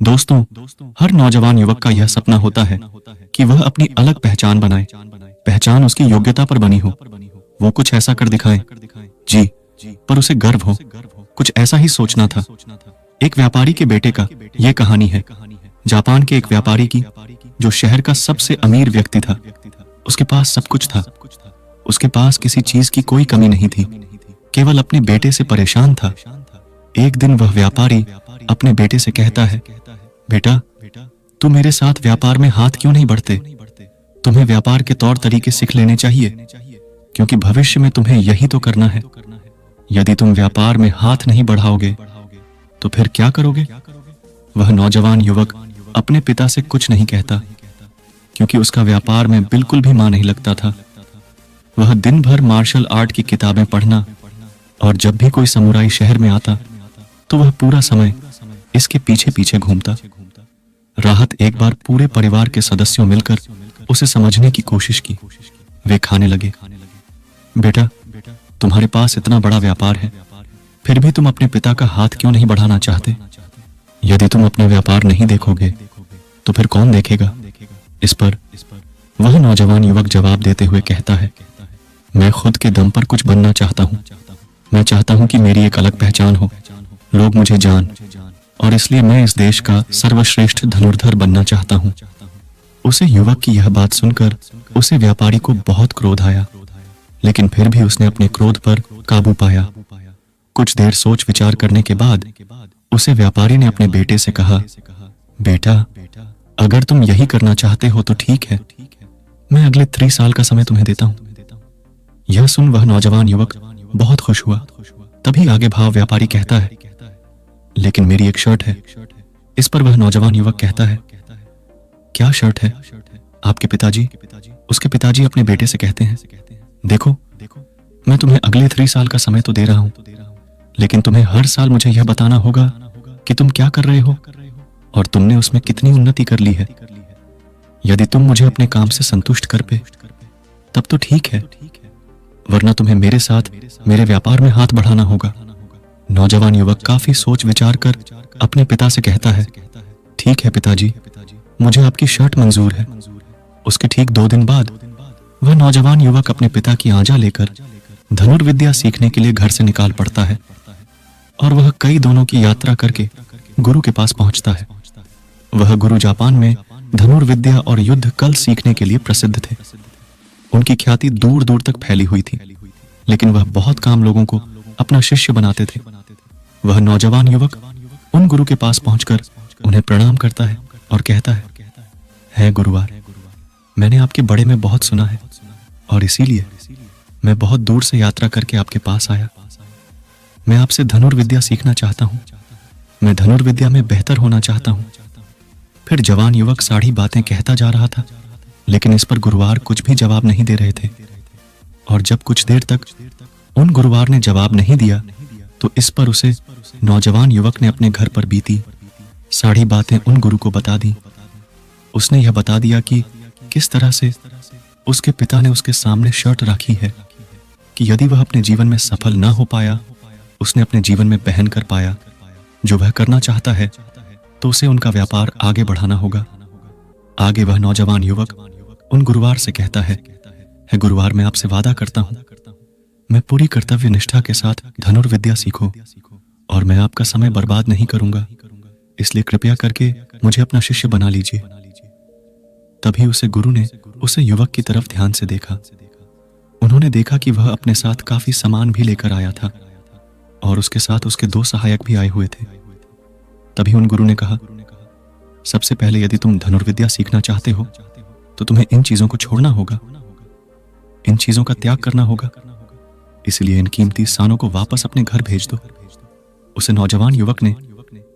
दोस्तों, हर नौजवान युवक का यह सपना होता है कि वह अपनी अलग पहचान बनाए। पहचान उसकी योग्यता पर बनी हो, वो कुछ ऐसा कर दिखाए जी, पर उसे गर्व हो। कुछ ऐसा ही सोचना था। एक व्यापारी के बेटे का यह कहानी है। जापान के एक व्यापारी की, जो शहर का सबसे अमीर व्यक्ति था। उसके पास सब कुछ था। उसके पास किसी चीज की कोई कमी नहीं थी, केवल अपने बेटे से परेशान था। एक दिन वह व्यापारी अपने बेटे से कहता है, बेटा, तू मेरे साथ व्यापार में हाथ क्यों नहीं बढ़ते? तुम्हें व्यापार के तौर तरीके सीख लेने चाहिए, क्योंकि भविष्य में तुम्हें यही तो करना है। यदि तुम व्यापार में हाथ नहीं बढ़ाओगे तो फिर क्या करोगे? वह नौजवान युवक अपने पिता से कुछ नहीं कहता, क्योंकि उसका व्यापार में बिल्कुल भी मन नहीं लगता था। वह दिन भर मार्शल आर्ट की किताबें पढ़ना, और जब भी कोई समुराई शहर में आता तो वह पूरा समय इसके पीछे पीछे घूमता। राहत एक बार पूरे परिवार के सदस्यों मिलकर उसे समझने की कोशिश की। वे खाने लगे। बेटा, तुम्हारे पास इतना बड़ा व्यापार है, फिर भी तुम अपने पिता का हाथ क्यों नहीं बढ़ाना चाहते? यदि तुम अपना व्यापार नहीं देखोगे तो फिर कौन देखेगा? इस पर वह नौजवान युवक जवाब देते हुए कहता है, मैं खुद के दम पर कुछ बनना चाहता हूँ। मैं चाहता हूँ कि मेरी एक अलग पहचान हो, लोग मुझे जान, और इसलिए मैं इस देश का सर्वश्रेष्ठ धनुर्धर बनना चाहता हूँ। उसे युवक की यह बात सुनकर उसे व्यापारी को बहुत क्रोध आया, लेकिन फिर भी उसने अपने क्रोध पर काबू पाया। कुछ देर सोच विचार करने के बाद उसे व्यापारी ने अपने बेटे से कहा, बेटा, अगर तुम यही करना चाहते हो तो ठीक है, मैं अगले 3 साल का समय तुम्हें देता हूँ। यह सुन वह नौजवान युवक बहुत खुश हुआ। तभी आगे भाव व्यापारी कहता है, लेकिन मेरी एक शर्त है। इस पर वह नौजवान युवक कहता है, क्या शर्त है? आपके पिताजी? उसके पिताजी अपने बेटे से कहते हैं, देखो, मैं तुम्हें अगले 3 साल का समय तो दे रहा हूं, लेकिन तुम्हें हर साल मुझे यह बताना होगा कि तुम क्या कर रहे हो और तुमने उसमें कितनी उन्नति कर ली है। यदि तुम मुझे अपने काम से संतुष्ट कर पे तब तो ठीक है, वरना तुम्हें मेरे साथ मेरे व्यापार में हाथ बढ़ाना होगा। नौजवान युवक काफी सोच विचार कर अपने पिता से कहता है, ठीक है पिताजी, मुझे आपकी शर्त मंजूर है। उसके ठीक 2 दिन बाद वह नौजवान युवक अपने पिता की आज्ञा लेकर धनुर्विद्या सीखने के लिए घर से निकाल पड़ता है, और वह कई दोनों की यात्रा करके गुरु के पास पहुंचता है। वह गुरु जापान में धनुर्विद्या और युद्ध कल सीखने के लिए प्रसिद्ध थे। उनकी ख्याति दूर दूर तक फैली हुई थी, लेकिन वह बहुत कम लोगों को अपना शिष्य बनाते थे। वह नौजवान युवक उन गुरु के पास पहुंचकर उन्हें प्रणाम करता है और कहता है गुरुवार, मैंने आपके बड़े में बहुत सुना है, और इसीलिए मैं बहुत दूर से यात्रा करके आपके पास आया। मैं आपसे धनुर्विद्या सीखना चाहता हूँ। मैं धनुर्विद्या में बेहतर होना चाहता हूँ। फिर जवान युवक सारी बातें कहता जा रहा था, लेकिन इस पर गुरुवार कुछ भी जवाब नहीं दे रहे थे। और जब कुछ देर तक उन गुरुवार ने जवाब नहीं दिया तो इस पर उसे नौजवान युवक ने अपने घर पर बीती सारी बातें उन गुरु को बता दी। उसने यह बता दिया कि किस तरह से उसके पिता ने उसके सामने शर्त रखी है कि यदि वह अपने जीवन में सफल ना हो पाया, उसने अपने जीवन में पहन कर पाया जो वह करना चाहता है, तो उसे उनका व्यापार आगे बढ़ाना होगा। आगे वह नौजवान युवक उन गुरुवार से कहता है गुरुवार, मैं आपसे वादा करता हूं, मैं पूरी कर्तव्य निष्ठा के साथ धनुर्विद्या सीखो, और मैं आपका समय बर्बाद नहीं करूंगा, इसलिए कृपया करके मुझे अपना शिष्य बना लीजिए। तभी उसे गुरु ने उसे युवक की तरफ ध्यान से देखा। उन्होंने देखा कि वह अपने साथ काफी सामान भी लेकर आया था, और उसके साथ उसके 2 सहायक भी आए हुए थे। तभी उन गुरु ने कहा, सबसे पहले यदि तुम धनुर्विद्या सीखना चाहते हो तो तुम्हें इन चीजों को छोड़ना होगा, इन चीजों का त्याग करना होगा, इसलिए इन कीमती स्थानों को वापस अपने घर भेज दो। उसे नौजवान युवक ने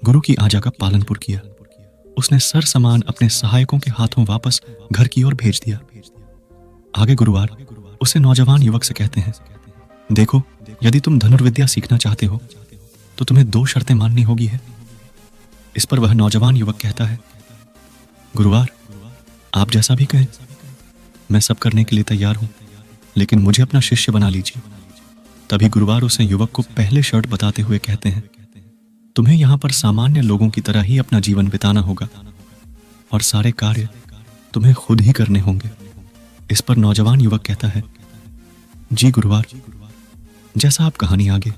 गुरु की आज्ञा का पालन पूर्ण किया। उसने सर सामान अपने सहायकों के हाथों वापस घर की ओर भेज दिया। आगे गुरुवार उसे नौजवान युवक से कहते हैं, देखो, यदि तुम धनुर्विद्या सीखना चाहते हो तो तुम्हें 2 शर्तें माननी होगी है। इस पर वह नौजवान युवक कहता है, गुरुवार, आप जैसा भी कहें, मैं सब करने के लिए तैयार हूं, लेकिन मुझे अपना शिष्य बना लीजिए। तभी गुरुवार उसे युवक को पहले शर्त बताते हुए कहते हैं, तुम्हें यहाँ पर सामान्य लोगों की तरह ही अपना जीवन बिताना होगा और सारे कार्य तुम्हें खुद ही करने होंगे। इस पर नौजवान युवक कहता है, जी गुरुवार, जैसा आप कहानी आगे।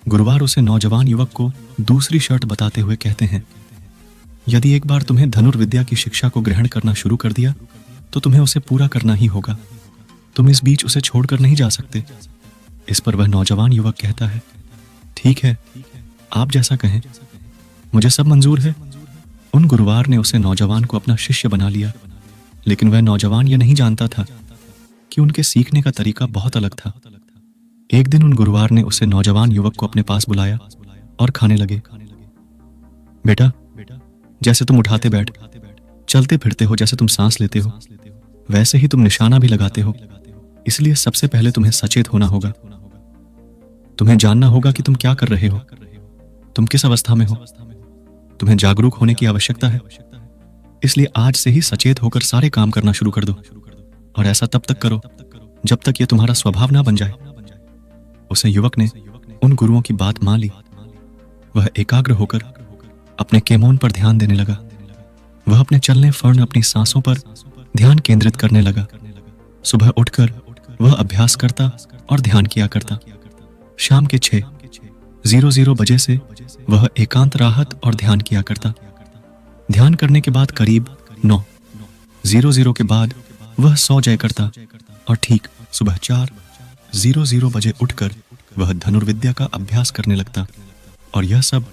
गुरुवार उसे नौजवान युवक को दूसरी शर्त बताते हुए कहते हैं, यदि एक बार तुम्हें धनुर्विद्या की शिक्षा को ग्रहण करना शुरू कर दिया तो तुम्हें उसे पूरा करना ही होगा। तुम इस बीच उसे छोड़कर नहीं जा सकते। इस पर वह नौजवान युवक कहता है, ठीक है, आप जैसा कहें, मुझे सब मंजूर है। उन गुरुवार ने उसे नौजवान को अपना शिष्य बना लिया, लेकिन वह नौजवान यह नहीं जानता था कि उनके सीखने का तरीका बहुत अलग था। एक दिन उन गुरुवार ने उसे नौजवान युवक को अपने पास बुलाया और खाने लगे। बेटा, जैसे तुम उठाते बैठ, चलते फिरते हो, जैसे तुम सांस लेते हो, वैसे ही तुम निशाना भी लगाते हो। इसलिए सबसे पहले तुम्हें सचेत होना होगा। तुम्हें जानना होगा कि तुम क्या कर रहे हो, तुम किस अवस्था में हो। तुम्हें जागरूक होने की आवश्यकता है। इसलिए आज से ही सचेत होकर सारे काम करना शुरू कर दो, और ऐसा तब तक करो जब तक यह तुम्हारा स्वभाव ना बन जाए। उसे युवक ने उन गुरुओं की बात मान ली। वह एकाग्र होकर अपने केमोन पर ध्यान देने लगा। वह अपने चलने फिरने, अपनी सांसों पर ध्यान केंद्रित करने लगा। सुबह उठकर वह अभ्यास करता और ध्यान किया करता। शाम के 6:00 बजे से वह एकांत राहत और ध्यान किया करता। ध्यान करने के बाद करीब 9:00 के बाद वह सो जाया करता और ठीक सुबह 4:00 बजे उठकर वह धनुर्विद्या का अभ्यास करने लगता। और यह सब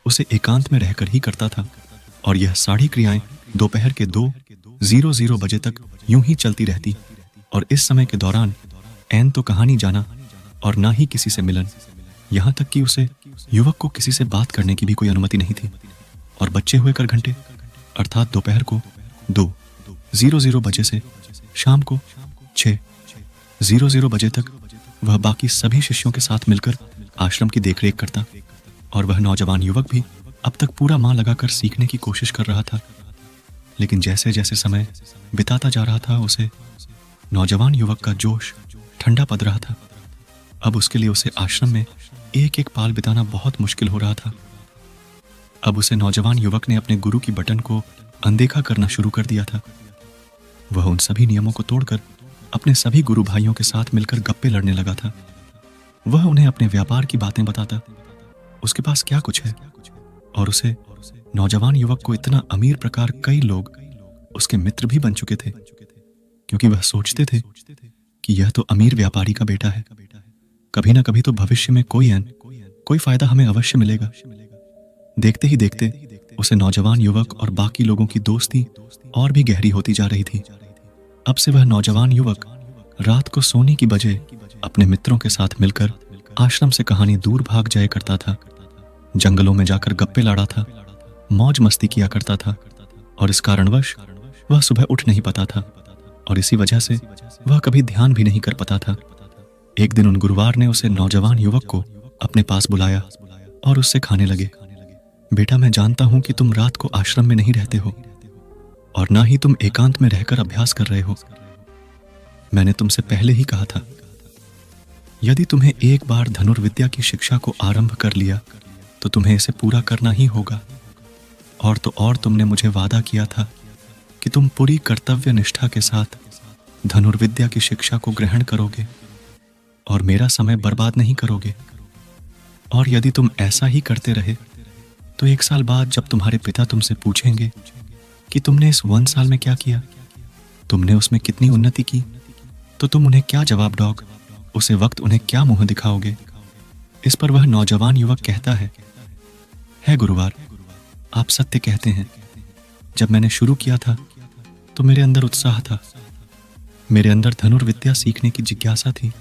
उसे एकांत में रहकर ही करता था। और यह सारी क्रियाएं दोपहर के 2:00 बजे तक यूं ही चलती रहती। और इस समय के दौरान ऐन तो कहानी जाना और ना ही किसी से मिलन, यहाँ तक कि उसे युवक को किसी से बात करने की भी कोई अनुमति नहीं थी। और बच्चे हुए कर घंटे, अर्थात दोपहर को 2:00 बजे से शाम को 6:00 बजे तक वह बाकी सभी शिष्यों के साथ मिलकर आश्रम की देखरेख करता। और वह नौजवान युवक भी अब तक पूरा मां लगाकर सीखने की कोशिश कर रहा था। लेकिन जैसे जैसे समय बिताता जा रहा था, उसे नौजवान युवक का जोश ठंडा पड़ रहा था। अब उसके लिए उसे आश्रम में एक एक पाल बिताना बहुत मुश्किल हो रहा था। अब उसे नौजवान युवक ने अपने गुरु की बटन को अनदेखा करना शुरू कर दिया था। वह उन सभी नियमों को तोड़कर अपने सभी गुरु भाइयों के साथ मिलकर गप्पे लड़ने लगा था। वह उन्हें अपने व्यापार की बातें बताता, उसके पास क्या कुछ है। और उसे नौजवान युवक को इतना अमीर प्रकार कई लोग उसके मित्र भी बन चुके थे, क्योंकि वह सोचते थे कि यह तो अमीर व्यापारी का बेटा है, कभी ना कभी तो भविष्य में कोई फायदा हमें अवश्य मिलेगा। देखते ही देखते उसे नौजवान युवक और बाकी लोगों की दोस्ती और भी गहरी होती जा रही थी। अब से वह नौजवान युवक रात को सोने की बजाय अपने मित्रों के साथ मिलकर आश्रम से कहानी दूर भाग जाया करता था। जंगलों में जाकर गप्पे लड़ा था, मौज मस्ती किया करता था। और इस कारणवश वह सुबह उठ नहीं पाता था, और इसी वजह से वह कभी ध्यान भी नहीं कर पाता था। एक दिन उन गुरुवार ने उसे नौजवान युवक को अपने पास बुलाया और उससे खाने लगे। बेटा, मैं जानता हूं कि तुम रात को आश्रम में नहीं रहते हो और ना ही तुम एकांत में रहकर अभ्यास कर रहे हो। मैंने तुमसे पहले ही कहा था, यदि तुम्हें एक बार धनुर्विद्या की शिक्षा को आरंभ कर लिया तो तुम्हें इसे पूरा करना ही होगा। और तो और तुमने मुझे वादा किया था कि तुम पूरी कर्तव्य निष्ठा के साथ धनुर्विद्या की शिक्षा को ग्रहण करोगे और मेरा समय बर्बाद नहीं करोगे। और यदि तुम ऐसा ही करते रहे तो 1 साल बाद जब तुम्हारे पिता तुमसे पूछेंगे कि तुमने इस 1 साल में क्या किया, तुमने उसमें कितनी उन्नति की, तो तुम उन्हें क्या जवाब दोगे? उसे वक्त उन्हें क्या मुंह दिखाओगे? इस पर वह नौजवान युवक कहता है गुरुवार, आप सत्य कहते हैं। जब मैंने शुरू किया था तो मेरे अंदर उत्साह था, मेरे अंदर धनुर्विद्या सीखने की जिज्ञासा थी।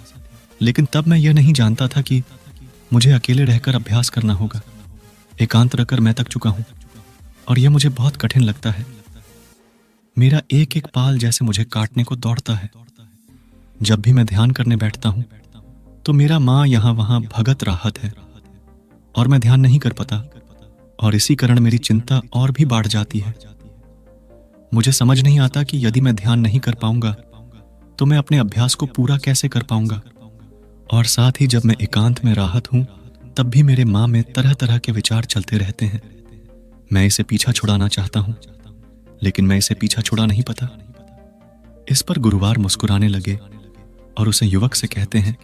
लेकिन तब मैं यह नहीं जानता था कि मुझे अकेले रहकर अभ्यास करना होगा। एकांत रहकर मैं थक चुका हूं और यह मुझे बहुत कठिन लगता है। मेरा एक एक पाल जैसे मुझे काटने को दौड़ता है। जब भी मैं ध्यान करने बैठता हूं तो मेरा मां यहां वहां भगत राहत है और मैं ध्यान नहीं कर पाता, और इसी कारण मेरी चिंता और भी बढ़ जाती है। मुझे समझ नहीं आता कि यदि मैं ध्यान नहीं कर पाऊंगा तो मैं अपने अभ्यास को पूरा कैसे कर पाऊंगा। और साथ ही जब मैं एकांत में राहत हूं तब भी मेरे माँ में तरह तरह के विचार चलते रहते हैं। मैं इसे पीछा छुड़ाना चाहता हूँ, लेकिन मैं इसे पीछा छुड़ा नहीं पाता। इस पर गुरुवार मुस्कुराने लगे और उसे युवक से कहते हैं,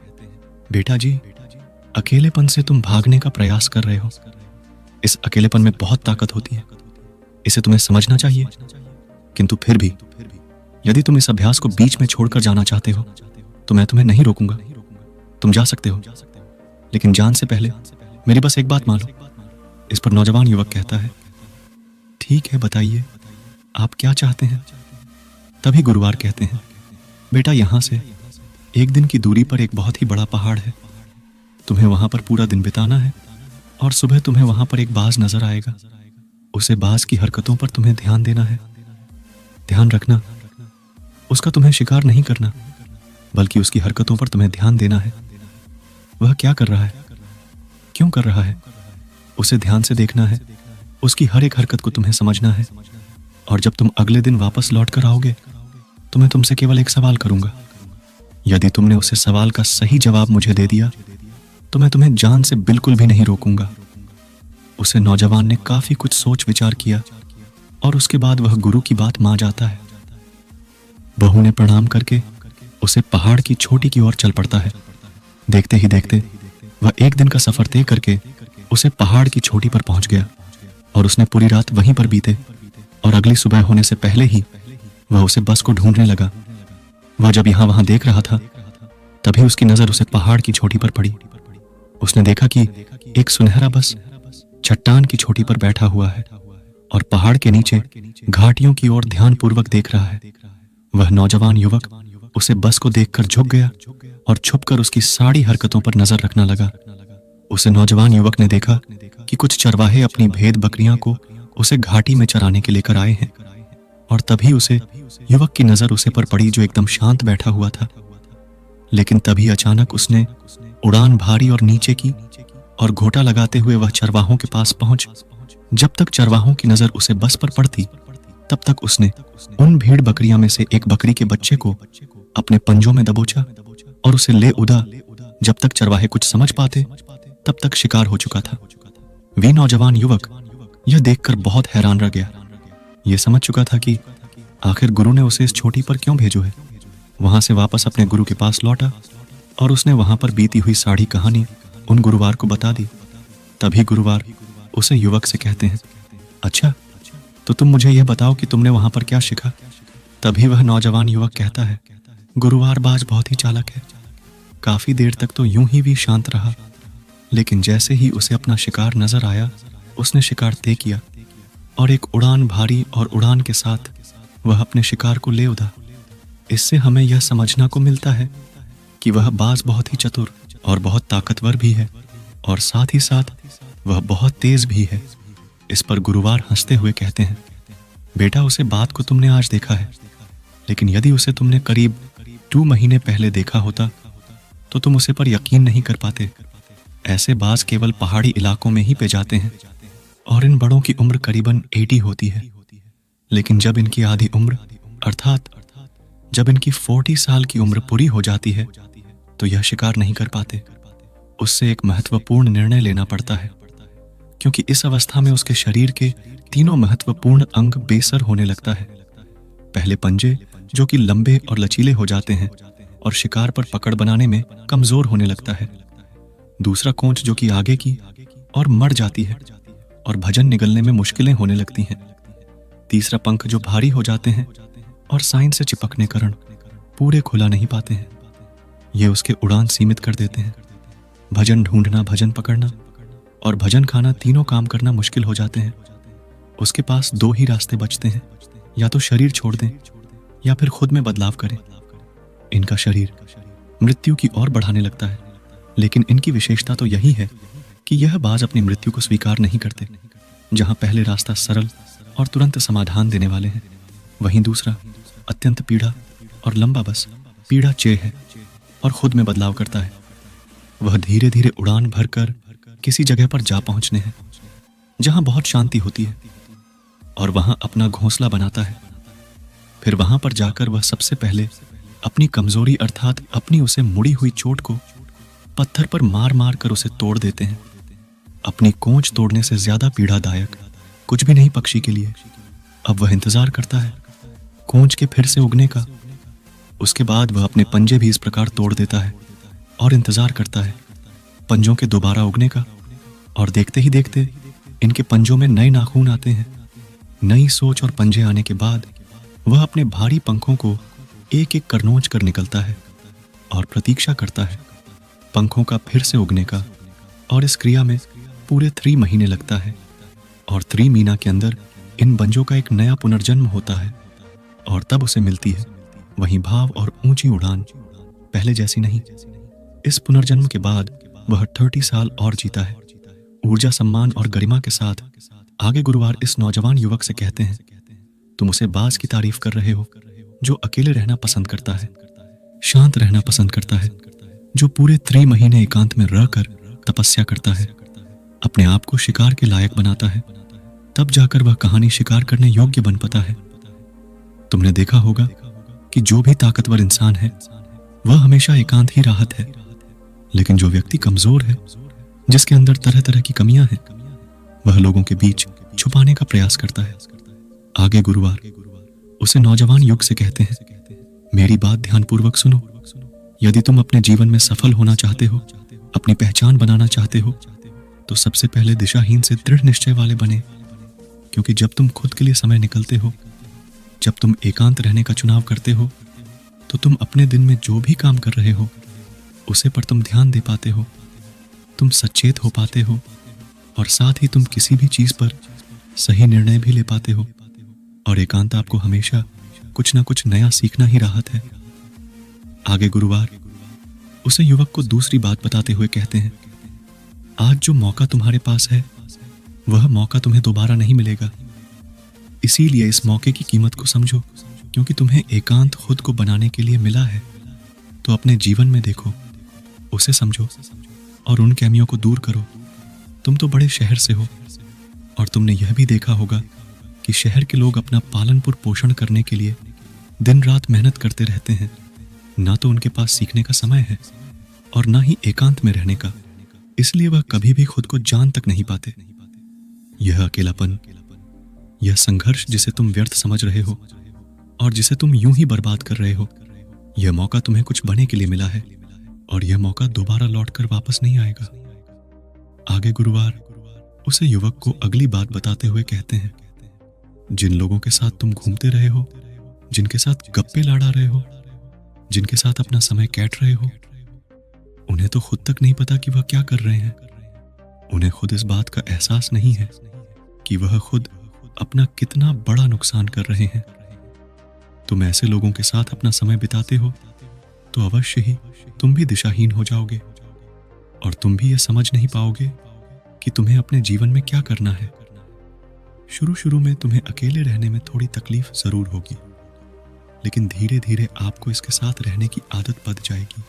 बेटा जी, अकेलेपन से तुम भागने का प्रयास कर रहे हो। इस अकेलेपन में बहुत ताकत होती है, इसे तुम्हें समझना चाहिए। किंतु फिर भी यदि तुम इस अभ्यास को बीच में छोड़कर जाना चाहते हो तो मैं तुम्हें नहीं रोकूंगा। तुम जा सकते हो, लेकिन जान से पहले मेरी बस एक बात मान लो। इस पर नौजवान युवक कहता है, ठीक है, बताइए आप क्या चाहते हैं। तभी गुरुवार कहते हैं, बेटा यहां से 1 दिन की दूरी पर एक बहुत ही बड़ा पहाड़ है। तुम्हें वहां पर पूरा दिन बिताना है और सुबह तुम्हें वहां पर एक बाज नजर आएगा। उसे बाज की हरकतों पर तुम्हें ध्यान देना है। ध्यान रखना, उसका तुम्हें शिकार नहीं करना, बल्कि उसकी हरकतों पर तुम्हें ध्यान देना है। वह क्या कर रहा है, क्यों कर रहा है, उसे ध्यान से देखना है। उसकी हर एक हरकत को तुम्हें समझना है। और जब तुम अगले दिन वापस लौट कर आओगे तो मैं तुमसे केवल एक सवाल करूंगा। यदि तुमने उसे सवाल का सही जवाब मुझे दे दिया तो मैं तुम्हें जान से बिल्कुल भी नहीं रोकूंगा। उसे नौजवान ने काफी कुछ सोच विचार किया और उसके बाद वह गुरु की बात मान जाता है। बहू ने प्रणाम करके उसे पहाड़ की चोटी की ओर चल पड़ता है। देखते ही देखते वह 1 दिन का सफर तय करके उसे पहाड़ की चोटी पर पहुंच गया और उसने पूरी रात वहीं पर बीते और अगली सुबह होने से पहले ही वह उसे बस को ढूंढने लगा। वह जब यहां वहां देख रहा था तभी उसकी नजर उसे पहाड़ की चोटी पर पड़ी। उसने देखा कि एक सुनहरा बस चट्टान की चोटी पर बैठा हुआ है और पहाड़ के नीचे घाटियों की ओर ध्यानपूर्वक देख रहा है। वह नौजवान युवक उसे बस को देखकर झुक गया और छुपकर उसकी सारी हरकतों पर नजर रखने लगा। उसे नौजवान युवक ने देखा कि कुछ चरवाहे अपनी भेद बकरियां को उसे घाटी में चराने के लेकर आए हैं और तभी उसे युवक की नजर उसे पर पड़ी जो एकदम शांत बैठा हुआ था। लेकिन तभी अचानक उसने उड़ान भारी और नीचे की और घोटा लगाते हुए वह चरवाहों के पास पहुंच। जब तक चरवाहों की नजर उसे बस पर पड़ती तब तक उसने उन भेड़ बकरियां में से एक बकरी के बच्चे को अपने पंजों में दबोचा और उसे ले उड़ा। जब तक चरवाहे कुछ समझ पाते तब तक शिकार हो चुका था। वे नौजवान युवक यह देखकर बहुत हैरान रह गया। यह समझ चुका था कि आखिर गुरु ने उसे इस चोटी पर क्यों भेजो है। वहां से वापस अपने गुरु के पास लौटा और उसने वहां पर बीती हुई सारी कहानी उन गुरुवार को बता दी। तभी गुरुवार उसे युवक से कहते हैं, अच्छा तो तुम मुझे यह बताओ कि तुमने वहां पर क्या सीखा। तभी वह नौजवान युवक कहता है, गुरुवार बाज बहुत ही चालाक है। काफी देर तक तो यूं ही भी शांत रहा, लेकिन जैसे ही उसे अपना शिकार नजर आया उसने शिकार तय किया और एक उड़ान भारी और उड़ान के साथ वह अपने शिकार को ले उड़ा। इससे हमें यह समझना को मिलता है कि वह बाज बहुत ही चतुर और बहुत ताकतवर भी है और साथ ही साथ वह बहुत तेज भी है। इस पर गुरुवार हंसते हुए कहते हैं, बेटा उसे बात को तुमने आज देखा है, लेकिन यदि उसे तुमने करीब 2 महीने पहले देखा होता तो तुम उसे पर यकीन नहीं कर पाते। ऐसे बाज केवल पहाड़ी इलाकों में ही पे जाते हैं और इन बड़ों की उम्र करीबन 80 होती है। लेकिन जब इनकी आधी उम्र अर्थात जब इनकी 40 साल की उम्र पूरी हो जाती है तो यह शिकार नहीं कर पाते। उससे एक महत्वपूर्ण निर्णय लेना पड़ता है, क्योंकि इस अवस्था में उसके शरीर के तीनों महत्वपूर्ण अंग बेसर होने लगता है। पहले पंजे जो कि लंबे और लचीले हो जाते हैं और शिकार पर पकड़ बनाने में कमजोर होने लगता है। दूसरा कोंच जो कि आगे की और मर जाती है और भजन निगलने में मुश्किलें होने लगती हैं। तीसरा पंख जो भारी हो जाते हैं और साइन से चिपकने कारण पूरे खुला नहीं पाते हैं। ये उसके उड़ान सीमित कर देते हैं। भजन ढूंढना, भजन पकड़ना और भजन खाना तीनों काम करना मुश्किल हो जाते हैं। उसके पास 2 ही रास्ते बचते हैं, या तो शरीर छोड़ दें या फिर खुद में बदलाव करें। इनका शरीर मृत्यु की ओर बढ़ाने लगता है, लेकिन इनकी विशेषता तो यही है कि यह बाज अपनी मृत्यु को स्वीकार नहीं करते। जहां पहले रास्ता सरल और तुरंत समाधान देने वाले हैं, वहीं दूसरा अत्यंत पीड़ा और लंबा बस पीड़ा चेह है और खुद में बदलाव करता है। वह धीरे धीरे उड़ान भरकर किसी जगह पर जा पहुंचने हैं जहां बहुत शांति होती है और वहां अपना घोंसला बनाता है। फिर वहां पर जाकर वह सबसे पहले अपनी कमजोरी अर्थात अपनी उसे मुड़ी हुई चोट को पत्थर पर मार मार कर उसे तोड़ देते हैं। अपनी कोंच तोड़ने से ज्यादा पीड़ादायक कुछ भी नहीं पक्षी के लिए। अब वह इंतजार करता है कोंच के फिर से उगने का। उसके बाद वह अपने पंजे भी इस प्रकार तोड़ देता है और इंतजार करता है पंजों के दोबारा उगने का। और देखते ही देखते इनके पंजों में नए नाखून आते हैं। नई सोच और पंजे आने के बाद वह अपने भारी पंखों को एक एक कर नोच कर निकलता है और प्रतीक्षा करता है पंखों का फिर से उगने का। और इस क्रिया में पूरे 3 महीने लगता है और 3 महीना के अंदर इन पंजों का एक नया पुनर्जन्म होता है। और तब उसे मिलती है वही भाव और ऊंची उड़ान, पहले जैसी नहीं। इस पुनर्जन्म के बाद वह 30 साल और जीता है ऊर्जा, सम्मान और गरिमा के साथ। आगे गुरुवार इस नौजवान युवक से कहते हैं, तुम उसे बाज की तारीफ कर रहे हो जो अकेले रहना पसंद करता है, शांत रहना पसंद करता है, जो पूरे 3 महीने एकांत में रहकर तपस्या करता है, अपने आप को शिकार के लायक बनाता है, तब जाकर वह कहानी शिकार करने योग्य बन पाता है। तुमने देखा होगा कि जो भी ताकतवर इंसान है वह हमेशा एकांत ही राहत है, लेकिन जो व्यक्ति कमजोर है, जिसके अंदर तरह तरह की कमियां हैं, वह लोगों के बीच छुपाने का प्रयास करता है। आगे गुरुवार उसे नौजवान युग से कहते हैं, मेरी बात ध्यानपूर्वक सुनो। यदि तुम अपने जीवन में सफल होना चाहते हो, अपनी पहचान बनाना चाहते हो, तो सबसे पहले दिशाहीन से दृढ़ निश्चय वाले बने। क्योंकि जब तुम खुद के लिए समय निकलते हो, जब तुम एकांत रहने का चुनाव करते हो, तो तुम अपने दिन में जो भी काम कर रहे हो उसे पर तुम ध्यान दे पाते हो, तुम सचेत हो पाते हो और साथ ही तुम किसी भी चीज पर सही निर्णय भी ले पाते हो। और एकांत आपको हमेशा कुछ ना कुछ नया सीखना ही राहत है। आगे गुरुवार उसे युवक को दूसरी बात बताते हुए कहते हैं, आज जो मौका तुम्हारे पास है वह मौका तुम्हें दोबारा नहीं मिलेगा। इसीलिए इस मौके की कीमत को समझो, क्योंकि तुम्हें एकांत खुद को बनाने के लिए मिला है। तो अपने जीवन में देखो, उसे समझो और उन कमियों को दूर करो। तुम तो बड़े शहर से हो और तुमने यह भी देखा होगा कि शहर के लोग अपना पालन पोषण करने के लिए दिन रात मेहनत करते रहते हैं। ना तो उनके पास सीखने का समय है और ना ही एकांत में रहने का, इसलिए वह कभी भी खुद को जान तक नहीं पाते। यह अकेलापन, यह संघर्ष जिसे तुम व्यर्थ समझ रहे हो और जिसे तुम यूं ही बर्बाद कर रहे हो, यह मौका तुम्हें कुछ बनने के लिए मिला है और यह मौका दोबारा लौटकर वापस नहीं आएगा। आगे गुरुवार उसे युवक को अगली बात बताते हुए कहते हैं, जिन लोगों के साथ तुम घूमते रहे हो, जिनके साथ गप्पे लड़ा रहे हो, जिनके साथ अपना समय काट रहे हो, उन्हें तो खुद तक नहीं पता कि वह क्या कर रहे हैं। उन्हें खुद इस बात का एहसास नहीं है कि वह खुद अपना कितना बड़ा नुकसान कर रहे हैं। तुम ऐसे लोगों के साथ अपना समय बिताते हो तो अवश्य ही तुम भी दिशाहीन हो जाओगे और तुम भी यह समझ नहीं पाओगे कि तुम्हें अपने जीवन में क्या करना है। शुरू में तुम्हें अकेले रहने में थोड़ी तकलीफ जरूर होगी, लेकिन धीरे धीरे आपको इसके साथ रहने की आदत पड़ जाएगी।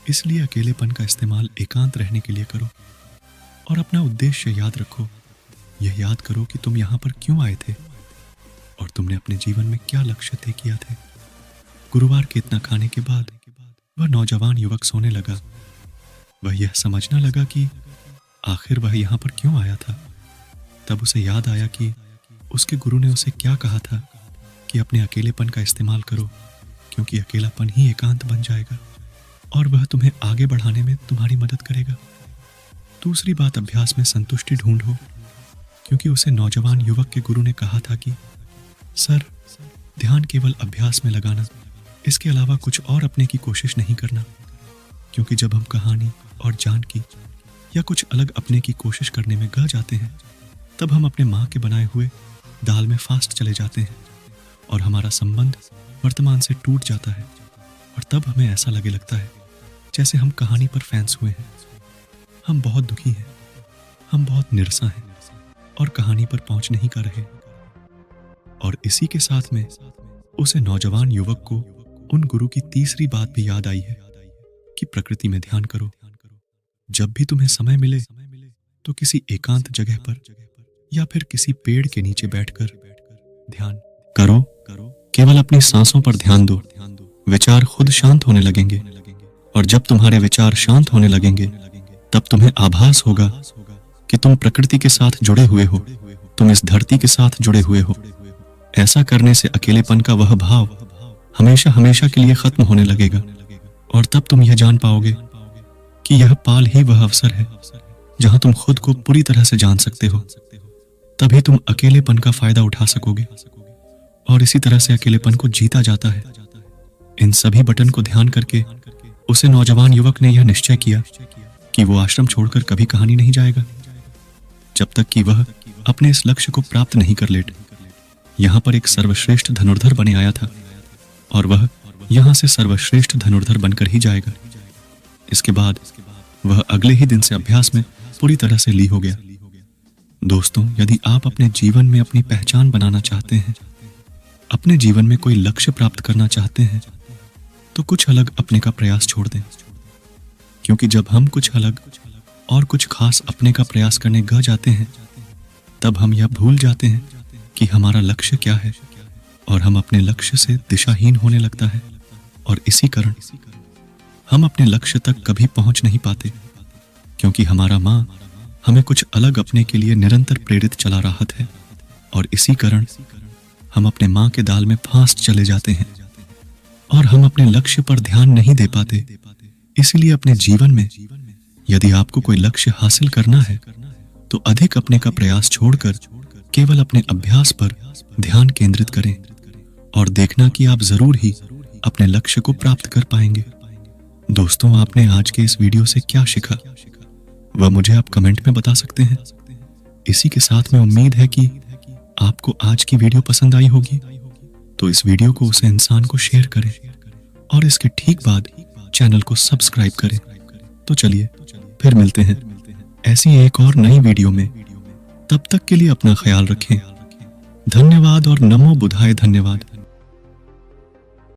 इसलिए अकेलेपन का इस्तेमाल एकांत रहने के लिए करो और अपना उद्देश्य याद रखो। यह याद करो कि तुम यहाँ पर क्यों आए थे और तुमने अपने जीवन में क्या लक्ष्य तय किया थे। गुरुवार के इतना खाने के बाद वह नौजवान युवक सोने लगा। वह यह समझना लगा कि आखिर वह यहाँ पर क्यों आया था। तब उसे याद आया कि उसके गुरु ने उसे क्या कहा था कि अपने अकेलेपन का इस्तेमाल करो, क्योंकि अकेलापन ही एकांत बन जाएगा और वह तुम्हें आगे बढ़ाने में तुम्हारी मदद करेगा। दूसरी बात, अभ्यास में संतुष्टि ढूंढो, क्योंकि उसे नौजवान युवक के गुरु ने कहा था कि सर, ध्यान केवल अभ्यास में लगाना, इसके अलावा कुछ और अपने की कोशिश नहीं करना। क्योंकि जब हम कहानी और जान की या कुछ अलग अपने की कोशिश करने में ग जाते हैं, तब हम अपने माँ के बनाए हुए दाल में फास्ट चले जाते हैं और हमारा संबंध वर्तमान से टूट जाता है। और तब हमें ऐसा लगे लगता है जैसे हम कहानी पर फैंस हुए हैं। हम बहुत दुखी हैं, हम बहुत निराशा हैं और कहानी पर पहुंच नहीं कर रहे। और इसी के साथ में उसे नौजवान युवक को उन गुरु की तीसरी बात भी याद आई है कि प्रकृति में ध्यान करो। जब भी तुम्हें समय मिले तो किसी एकांत जगह पर या फिर किसी पेड़ के नीचे बैठकर ध्यान करो। केवल अपनी सांसों पर ध्यान दो, विचार खुद शांत होने लगेंगे और जब तुम्हारे विचार शांत होने लगेंगे तब तुम्हें आभास होगा कि तुम प्रकृति के साथ जुड़े हुए हो, तुम इस धरती के साथ जुड़े हुए हो। ऐसा करने से अकेलेपन का वह भाव हमेशा हमेशा के लिए खत्म होने लगेगा और तब तुम यह जान पाओगे कि यह पाल ही वह अवसर है जहां तुम खुद को पूरी तरह से जान सकते हो। तभी तुम अकेलेपन का फायदा उठा सकोगे और इसी तरह से अकेलेपन को जीता जाता है। इन सभी बटन को ध्यान करके उसे नौजवान युवक ने यह निश्चय किया कि वो आश्रम छोड़कर कभी कहानी नहीं जाएगा जब तक कि वह अपने इस लक्ष्य को प्राप्त नहीं कर लेट। यहाँ पर एक सर्वश्रेष्ठ धनुर्धर बने आया था और वह यहाँ से सर्वश्रेष्ठ धनुर्धर बनकर ही जाएगा। इसके बाद वह अगले ही दिन से अभ्यास में पूरी तरह से ली हो गया। दोस्तों, यदि आप अपने जीवन में अपनी पहचान बनाना चाहते हैं, अपने जीवन में कोई लक्ष्य प्राप्त करना चाहते हैं, तो कुछ अलग अपने का प्रयास छोड़ दें। क्योंकि जब हम कुछ अलग और कुछ खास अपने का प्रयास करने ग जाते हैं, तब हम यह भूल जाते हैं कि हमारा लक्ष्य क्या है और हम अपने लक्ष्य से दिशाहीन होने लगता है और इसी कारण हम अपने लक्ष्य तक कभी पहुंच नहीं पाते, क्योंकि हमारा माँ हमें कुछ अलग अपने के लिए निरंतर प्रेरित चला रहा है और इसी कारण हम अपने माँ के दाल में फांस चले जाते हैं और हम अपने लक्ष्य पर ध्यान नहीं दे पाते। इसीलिए अपने जीवन में यदि आपको कोई लक्ष्य हासिल करना है तो अधिक अपने का प्रयास छोड़कर केवल अपने अभ्यास पर ध्यान केंद्रित करें और देखना कि आप जरूर ही अपने लक्ष्य को प्राप्त कर पाएंगे। दोस्तों, आपने आज के इस वीडियो से क्या सीखा वह मुझे आप कमेंट में बता सकते हैं। इसी के साथ में उम्मीद है कि आपको आज की वीडियो पसंद आई होगी, तो इस वीडियो को उस इंसान को शेयर करें और इसके ठीक बाद चैनल को सब्सक्राइब करें। तो चलिए फिर मिलते हैं ऐसी एक और नई वीडियो में। तब तक के लिए अपना ख्याल रखें। धन्यवाद और नमो बुधाय धन्यवाद।